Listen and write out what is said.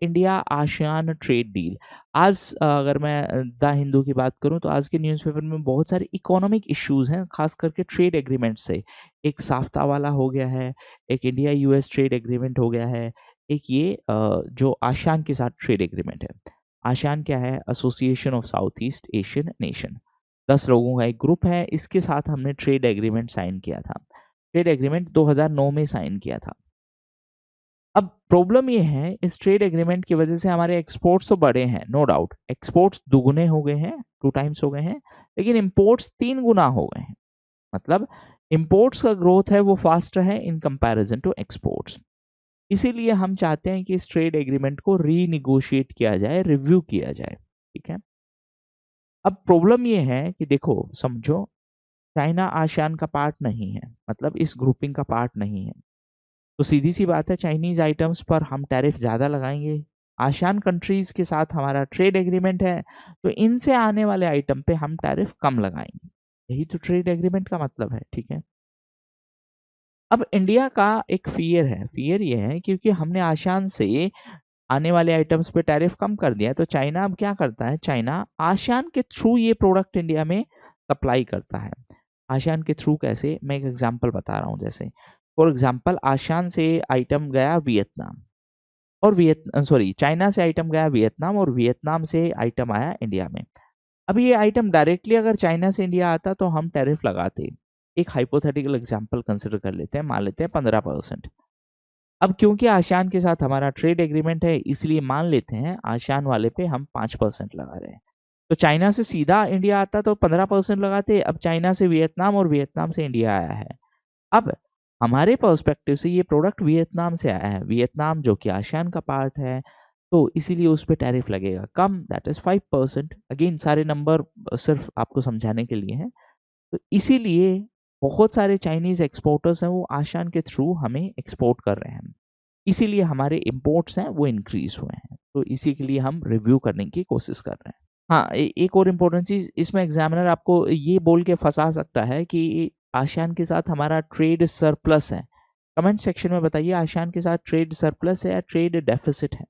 India ASEAN trade deal. आज अगर मैं द हिंदू की बात करूं तो आज के न्यूज़पेपर में बहुत सारे इकोनॉमिक इश्यूज हैं, खास करके ट्रेड एग्रीमेंट से। एक साफ्ता वाला हो गया है, एक इंडिया यूएस ट्रेड एग्रीमेंट हो गया है, एक ये जो आसियान के साथ ट्रेड एग्रीमेंट है। आसियान क्या है? Association of south east Asian nation. 10 लोगों का एक ग्रुप है, इसके साथ हमने ट्रेड एग्रीमेंट साइन किया था। ट्रेड एग्रीमेंट 2009 में साइन किया था। अब प्रॉब्लम ये है, इस ट्रेड एग्रीमेंट की वजह से हमारे एक्सपोर्ट्स तो बढ़े हैं, नो डाउट, एक्सपोर्ट्स दुगने हो गए हैं, 2 टाइम्स हो गए हैं, लेकिन इंपोर्ट्स 3 गुना हो गए हैं। मतलब इंपोर्ट्स का ग्रोथ है वो फास्टर है इन कंपैरिजन टू एक्सपोर्ट्स। इसीलिए हम चाहते हैं कि इस ट्रेड एग्रीमेंट को रीनिगोशिएट किया जाए, रिव्यू किया जाए। ठीक है। अब प्रॉब्लम ये है कि देखो, समझो, चाइना आसियान का पार्ट नहीं है, मतलब इस ग्रुपिंग का पार्ट नहीं है, तो सीधी सी बात है, चाइनीज आइटम्स पर हम टैरिफ ज़्यादा लगाएंगे। आसियान कंट्रीज के साथ हमारा ट्रेड एग्रीमेंट है, तो इनसे आने वाले आइटम पे हम टैरिफ कम लगाएंगे। यही तो ट्रेड एग्रीमेंट का मतलब है। ठीक है। अब इंडिया का एक फियर है, फियर ये है क्योंकि हमने आसियान से आने वाले आइटम्स पे टैरिफ कम कर दिया है, तो चाइना अब क्या करता है, चाइना आसियान के थ्रू ये प्रोडक्ट इंडिया में सप्लाई करता है। आसियान के थ्रू कैसे? मैं एक एग्जांपल बता रहा हूँ। जैसे फॉर एग्जांपल, आसियान से आइटम गया वियतनाम, और सॉरी, चाइना से आइटम गया वियतनाम, और वियतनाम से आइटम आया इंडिया में। अब ये आइटम डायरेक्टली अगर चाइना से इंडिया आता तो हम टैरिफ लगाते। एक हाइपोथेटिकल एग्जांपल कंसिडर कर लेते हैं, मान लेते हैं 15%। अब क्योंकि आसियान के साथ हमारा ट्रेड एग्रीमेंट है, इसलिए मान लेते हैं आसियान वाले पे हम 5% लगा रहे हैं। तो चाइना से सीधा इंडिया आता तो 15% लगाते, अब चाइना से वियतनाम और वियतनाम से इंडिया आया है। अब हमारे पर्सपेक्टिव से ये प्रोडक्ट वियतनाम से आया है, वियतनाम जो कि आसियान का पार्ट है, तो इसीलिए उस पे टैरिफ लगेगा कम, दैट इज 5%। अगेन सारे नंबर सिर्फ आपको समझाने के लिए हैं। तो इसीलिए बहुत सारे चाइनीज एक्सपोर्टर्स हैं, वो आसियान के थ्रू हमें एक्सपोर्ट कर रहे हैं, इसीलिए हमारे इंपोर्ट्स हैं वो इंक्रीज हुए हैं। तो इसी के लिए हम रिव्यू करने की कोशिश कर रहे हैं। हाँ, एक और इम्पोर्टेंट चीज, इसमें एग्जामिनर आपको ये बोल के फंसा सकता है कि आसियान के साथ हमारा ट्रेड सरप्लस है। कमेंट सेक्शन में बताइए, आसियान के साथ ट्रेड सरप्लस है या ट्रेड डेफिसिट है।